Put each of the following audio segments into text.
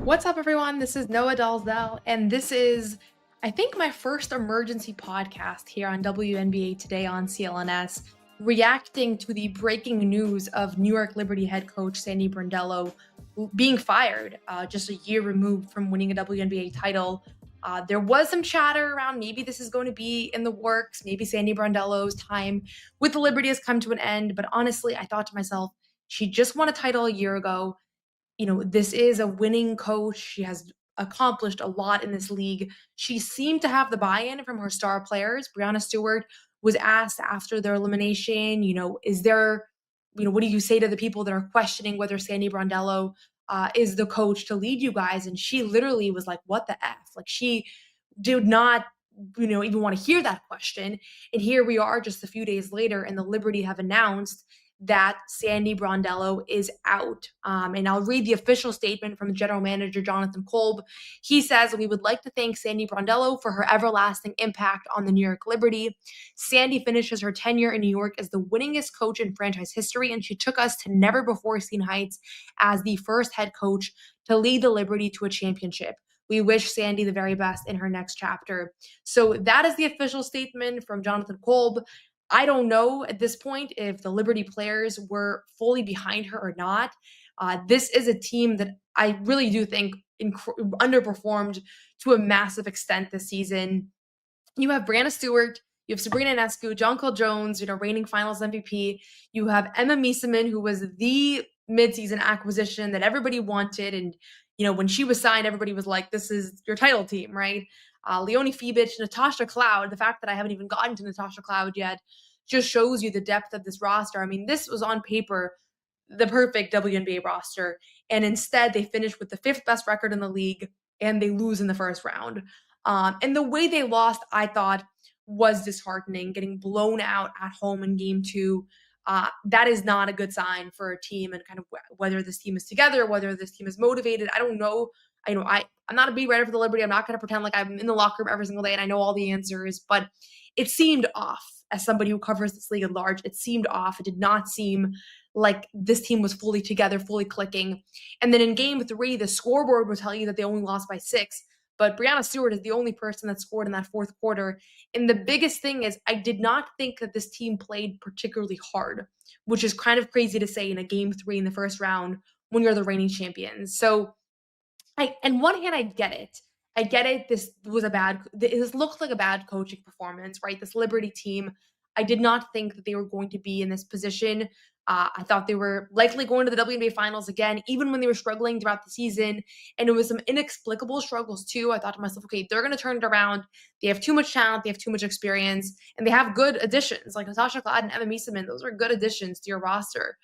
What's up, everyone? This is Noa Dalzell, and this is, I think, my first emergency podcast here on WNBA Today on CLNS, reacting to the breaking news of New York Liberty head coach Sandy Brondello being fired just a year removed from winning a WNBA title. There was some chatter around maybe this is going to be in the works. Maybe Sandy Brondello's time with the Liberty has come to an end. But honestly, I thought to myself, she just won a title a year ago. This is a winning coach. She has accomplished a lot in this league. She seemed to have the buy-in from her star players. Breanna Stewart was asked after their elimination, is there, what do you say to the people that are questioning whether Sandy Brondello is the coach to lead you guys? And she literally was like, what the F? Like, she did not, even want to hear that question. And here we are just a few days later, and the Liberty have announced that Sandy Brondello is out. And I'll read the official statement from general manager Jonathan Kolb. He says, "We would like to thank Sandy Brondello for her everlasting impact on the New York Liberty. Sandy finishes her tenure in New York as the winningest coach in franchise history, and she took us to never before seen heights as the first head coach to lead the Liberty to a championship. We wish Sandy the very best in her next chapter." So that is the official statement from Jonathan Kolb. I don't know at this point if the Liberty players were fully behind her or not. This is a team that I really do think underperformed to a massive extent this season. You have Breanna Stewart, you have Sabrina Ionescu, Jonquel Jones, reigning Finals MVP. You have Emma Mieseman, who was the midseason acquisition that everybody wanted, and when she was signed, everybody was like, "This is your title team, right?" Leonie Fibich, Natasha Cloud. The fact that I haven't even gotten to Natasha Cloud yet just shows you the depth of this roster. I mean, this was on paper the perfect WNBA roster, and instead they finished with the fifth best record in the league, and they lose in the first round. And the way they lost, I thought, was disheartening, getting blown out at home in game two. That is not a good sign for a team, and kind of whether this team is together, whether this team is motivated. I don't know. I'm not a beat writer for the Liberty. I'm not going to pretend like I'm in the locker room every single day and I know all the answers, but it seemed off. As somebody who covers this league at large, it seemed off. It did not seem like this team was fully together, fully clicking. And then in game three, the scoreboard will tell you that they only lost by 6. But Breanna Stewart is the only person that scored in that fourth quarter. And the biggest thing is, I did not think that this team played particularly hard, which is kind of crazy to say in a game three in the first round when you're the reigning champions. So, on one hand, I get it. I get it. This looked like a bad coaching performance, right? This Liberty team, I did not think that they were going to be in this position. I thought they were likely going to the WNBA finals again, even when they were struggling throughout the season. And it was some inexplicable struggles too. I thought to myself, okay, they're going to turn it around. They have too much talent. They have too much experience. And they have good additions like Natasha Cloud and Emma Mieseman. Those are good additions to your roster.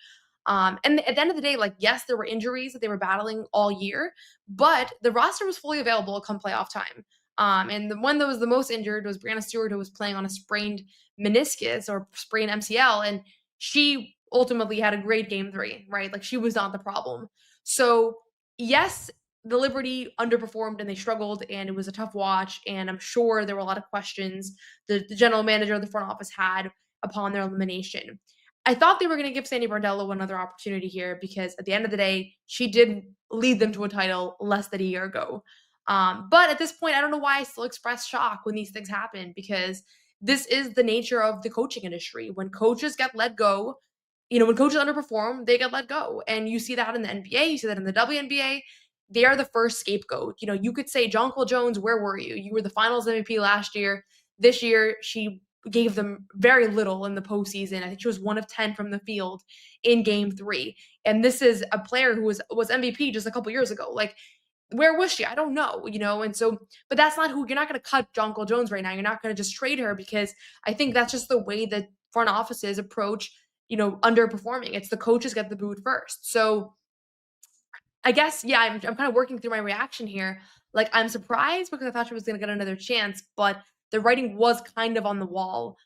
And at the end of the day, like, yes, there were injuries that they were battling all year, but the roster was fully available come playoff time. And the one that was the most injured was Breanna Stewart, who was playing on a sprained meniscus or sprained MCL. And she ultimately had a great game three, right? Like, she was not the problem. So, yes, the Liberty underperformed and they struggled, and it was a tough watch. And I'm sure there were a lot of questions the general manager of the front office had upon their elimination. I thought they were going to give Sandy Brondello another opportunity here because at the end of the day, she did lead them to a title less than a year ago. But at this point, I don't know why I still express shock when these things happen, because this is the nature of the coaching industry. When coaches get let go, when coaches underperform, they get let go. And you see that in the NBA, you see that in the WNBA. They are the first scapegoat. You could say, Jonquel Jones, where were you? You were the finals MVP last year. This year, she gave them very little in the postseason. I think she was 1 of 10 from the field in game three. And this is a player who was MVP just a couple years ago. Like, where was she? I don't know, and so, but that's not who you're not going to cut Jonquel Jones right now. You're not going to just trade her, because I think that's just the way that front offices approach, underperforming. It's the coaches get the boot first. So I guess, yeah, I'm kind of working through my reaction here. Like, I'm surprised because I thought she was going to get another chance, but the writing was kind of on the wall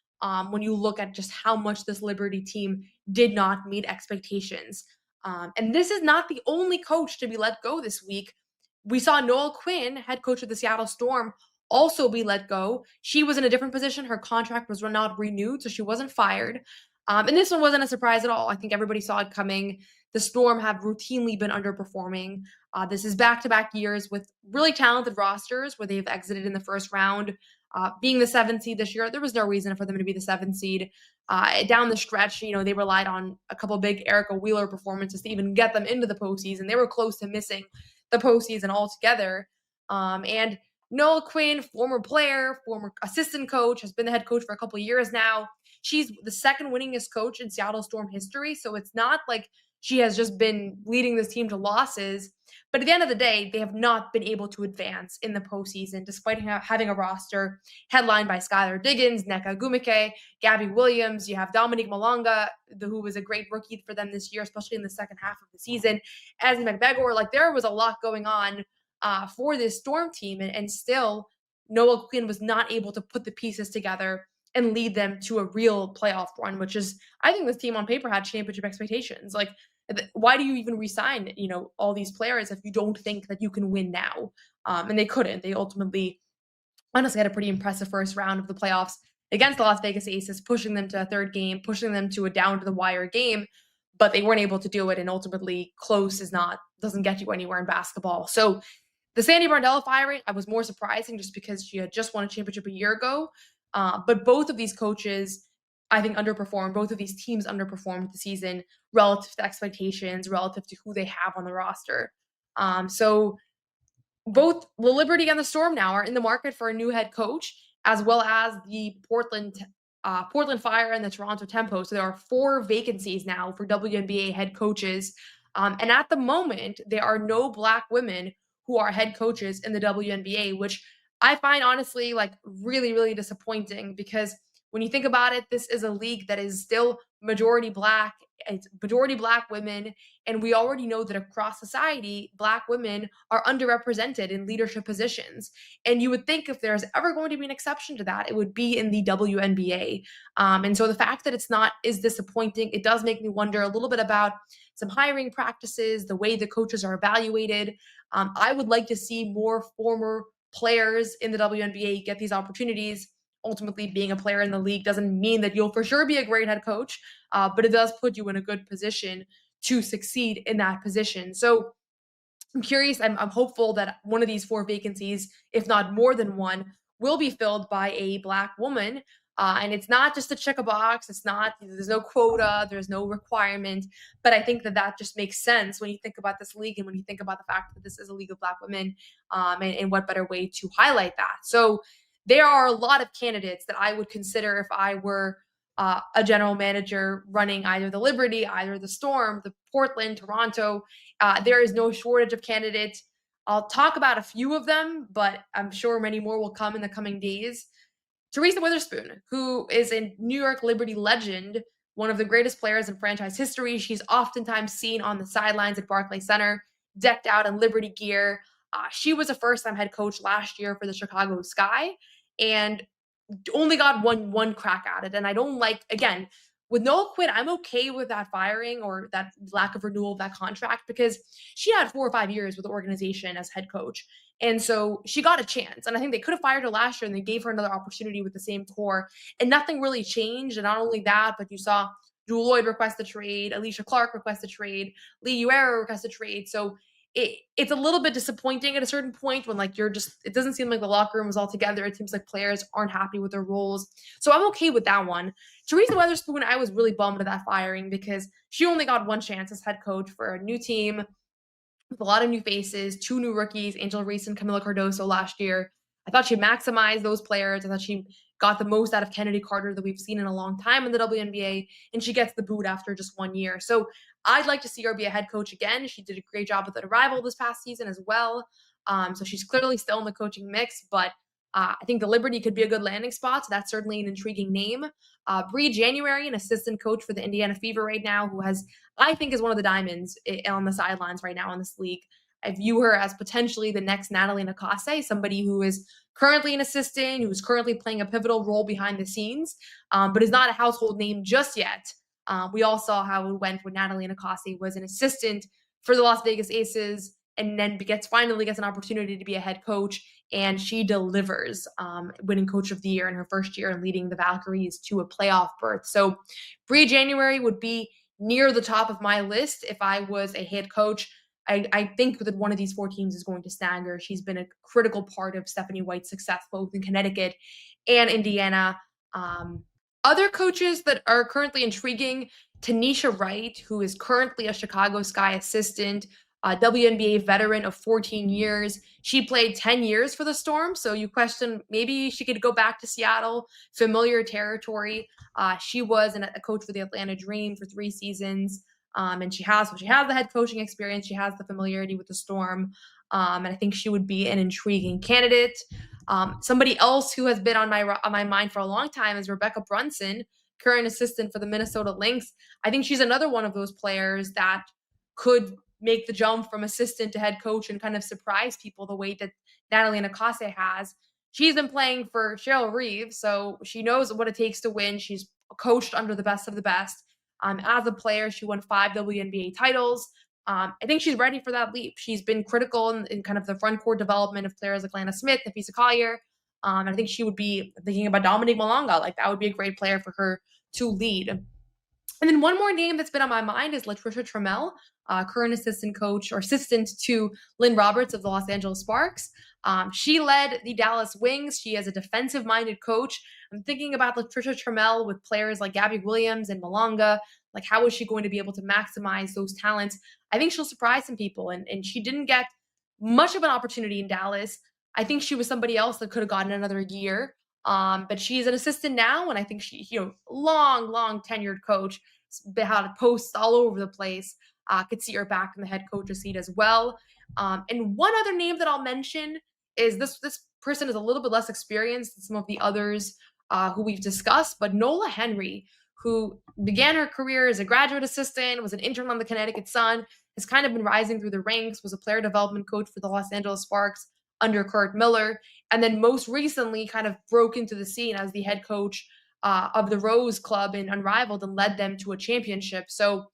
when you look at just how much this Liberty team did not meet expectations. And this is not the only coach to be let go this week. We saw Noelle Quinn, head coach of the Seattle Storm, also be let go. She was in a different position. Her contract was not renewed, so she wasn't fired. And this one wasn't a surprise at all. I think everybody saw it coming. The Storm have routinely been underperforming. This is back-to-back years with really talented rosters where they've exited in the first round. Being the 7th seed this year, there was no reason for them to be the 7th seed. Down the stretch, they relied on a couple big Erica Wheeler performances to even get them into the postseason. They were close to missing the postseason altogether. And Noelle Quinn, former player, former assistant coach, has been the head coach for a couple of years now. She's the second winningest coach in Seattle Storm history. So it's not like she has just been leading this team to losses. But at the end of the day, they have not been able to advance in the postseason, despite having a roster headlined by Skylar Diggins, Nneka Ogwumike, Gabby Williams. You have Dominique Malonga, who was a great rookie for them this year, especially in the second half of the season. As McBegor, like there was a lot going on for this Storm team. And still, Noelle Quinn was not able to put the pieces together and lead them to a real playoff run, which is, I think this team on paper had championship expectations. Like, why do you even resign, all these players if you don't think that you can win now? And they couldn't. They ultimately, honestly, had a pretty impressive first round of the playoffs against the Las Vegas Aces, pushing them to a third game, pushing them to a down-to-the-wire game, but they weren't able to do it, and ultimately close doesn't get you anywhere in basketball. So the Sandy Brondello firing, I was more surprising just because she had just won a championship a year ago. But both of these coaches, I think, underperformed. Both of these teams underperformed the season relative to expectations, relative to who they have on the roster. So both the Liberty and the Storm now are in the market for a new head coach, as well as the Portland Fire and the Toronto Tempo. So there are 4 vacancies now for WNBA head coaches. And at the moment, there are no Black women who are head coaches in the WNBA, which I find honestly like really, really disappointing, because when you think about it, this is a league that is still majority Black. It's majority Black women. And we already know that across society, Black women are underrepresented in leadership positions. And you would think if there's ever going to be an exception to that, it would be in the WNBA. And so the fact that it's not is disappointing. It does make me wonder a little bit about some hiring practices, the way the coaches are evaluated. I would like to see more former players in the WNBA get these opportunities. Ultimately, being a player in the league doesn't mean that you'll for sure be a great head coach, but it does put you in a good position to succeed in that position. So I'm curious. I'm hopeful that one of these 4 vacancies, if not more than one, will be filled by a Black woman. And it's not just to check a box. There's no quota, there's no requirement. But I think that just makes sense when you think about this league and when you think about the fact that this is a league of Black women. And what better way to highlight that? So there are a lot of candidates that I would consider if I were a general manager running either the Liberty, either the Storm, the Portland, Toronto. There is no shortage of candidates. I'll talk about a few of them, but I'm sure many more will come in the coming days. Teresa Witherspoon, who is a New York Liberty legend, one of the greatest players in franchise history. She's oftentimes seen on the sidelines at Barclays Center, decked out in Liberty gear. She was a first-time head coach last year for the Chicago Sky, and only got one crack at it. And I don't like, again, with Noelle Quinn, I'm okay with that firing or that lack of renewal of that contract, because she had 4 or 5 years with the organization as head coach. And so she got a chance. And I think they could have fired her last year and they gave her another opportunity with the same core. And nothing really changed. And not only that, but you saw Jewel Lloyd request a trade, Alicia Clark request a trade, Lee Uera request a trade. So it's a little bit disappointing at a certain point when it doesn't seem like the locker room is all together. It seems like players aren't happy with their roles. So I'm okay with that one. Teresa Witherspoon, I was really bummed at that firing because she only got one chance as head coach for a new team with a lot of new faces, 2 new rookies, Angel Reese and Camila Cardoso last year. I thought she maximized those players. I thought she got the most out of Kennedy Carter that we've seen in a long time in the WNBA, and she gets the boot after just 1 year. So I'd like to see her be a head coach again. She did a great job with the Arrival this past season as well. So she's clearly still in the coaching mix, but I think the Liberty could be a good landing spot. So that's certainly an intriguing name. Bree January, an assistant coach for the Indiana Fever right now, who I think is one of the diamonds on the sidelines right now in this league. I view her as potentially the next Natalie Nakase, somebody who is currently an assistant, who's currently playing a pivotal role behind the scenes, but is not a household name just yet. We all saw how it went when Natalie Nakase was an assistant for the Las Vegas Aces and then finally gets an opportunity to be a head coach, and she delivers, winning Coach of the Year in her first year and leading the Valkyries to a playoff berth. So Bree January would be near the top of my list if I was a head coach. I think that one of these 4 teams is going to snag her. She's been a critical part of Stephanie White's success both in Connecticut and Indiana. Other coaches that are currently intriguing, Tanisha Wright, who is currently a Chicago Sky assistant, a WNBA veteran of 14 years. She played 10 years for the Storm, so you question maybe she could go back to Seattle, familiar territory. She was a coach for the Atlanta Dream for 3 seasons, and she has the head coaching experience. She has the familiarity with the Storm, and I think she would be an intriguing candidate. Somebody else who has been on my mind for a long time is Rebecca Brunson, current assistant for the Minnesota Lynx. I think she's another one of those players that could make the jump from assistant to head coach and kind of surprise people the way that Natalie Nakase has. She's been playing for Cheryl Reeves, so she knows what it takes to win. She's coached under the best of the best. As a player, she won 5 WNBA titles. I think she's ready for that leap. She's been critical in kind of the front court development of players like Lana Smith, Nafisa Collier. And I think she would be thinking about Dominique Malonga. Like, that would be a great player for her to lead. And then one more name that's been on my mind is Latricia Trammell, current assistant coach or assistant to Lynn Roberts of the Los Angeles Sparks. She led the Dallas Wings. She is a defensive-minded coach. I'm thinking about Latricia Trammell with players like Gabby Williams and Malonga. Like, how is she going to be able to maximize those talents? I think she'll surprise some people. And she didn't get much of an opportunity in Dallas. I think she was somebody else that could have gotten another year. But she's an assistant now, and I think she, long tenured coach, had posts all over the place. Could see her back in the head coach's seat as well. And one other name that I'll mention is this person is a little bit less experienced than some of the others who we've discussed, but Nola Henry, who began her career as a graduate assistant, was an intern on the Connecticut Sun, has kind of been rising through the ranks, was a player development coach for the Los Angeles Sparks under Kurt Miller, and then most recently kind of broke into the scene as the head coach of the Rose Club in Unrivaled and led them to a championship. So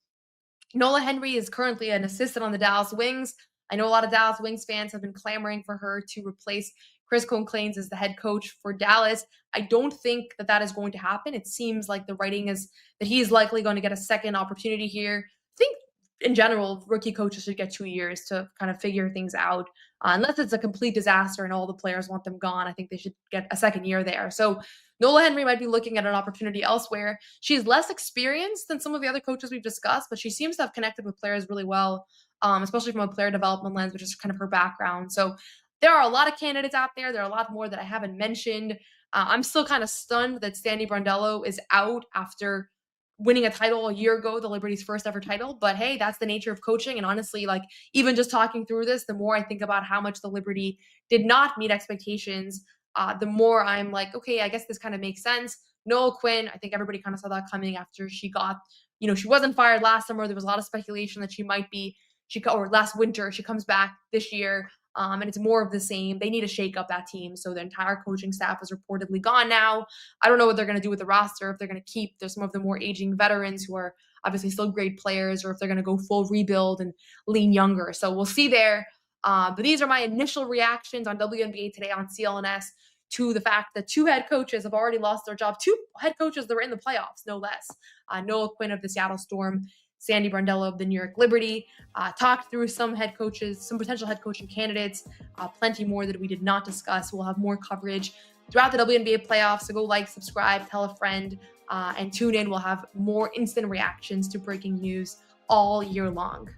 Nola Henry is currently an assistant on the Dallas Wings. I know a lot of Dallas Wings fans have been clamoring for her to replace Chris Cone-Clanes as the head coach for Dallas. I don't think that is going to happen. It seems like the writing is that he is likely going to get a second opportunity here. I think in general, rookie coaches should get 2 years to kind of figure things out. Unless it's a complete disaster and all the players want them gone, I think they should get a second year there. So Nola Henry might be looking at an opportunity elsewhere. She's less experienced than some of the other coaches we've discussed, but she seems to have connected with players really well, especially from a player development lens, which is kind of her background. So there are a lot of candidates out there. There are a lot more that I haven't mentioned. I'm still kind of stunned that Sandy Brondello is out after winning a title a year ago, the Liberty's first ever title. But hey, that's the nature of coaching. And honestly, like, even just talking through this, the more I think about how much the Liberty did not meet expectations, the more I'm like, okay, I guess this kind of makes sense. Noelle Quinn, I think everybody kind of saw that coming after she got, she wasn't fired last summer. There was a lot of speculation that she might be, or last winter, she comes back this year. And it's more of the same. They need to shake up that team. So the entire coaching staff is reportedly gone now. I don't know what they're going to do with the roster, if they're going to keep some of the more aging veterans who are obviously still great players, or if they're going to go full rebuild and lean younger. So we'll see there. But these are my initial reactions on WNBA Today on CLNS to the fact that 2 head coaches have already lost their job. 2 head coaches that were in the playoffs, no less. Noelle Quinn of the Seattle Storm, Sandy Brondello of the New York Liberty. Talked through some head coaches, some potential head coaching candidates, plenty more that we did not discuss. We'll have more coverage throughout the WNBA playoffs. So go like, subscribe, tell a friend, and tune in. We'll have more instant reactions to breaking news all year long.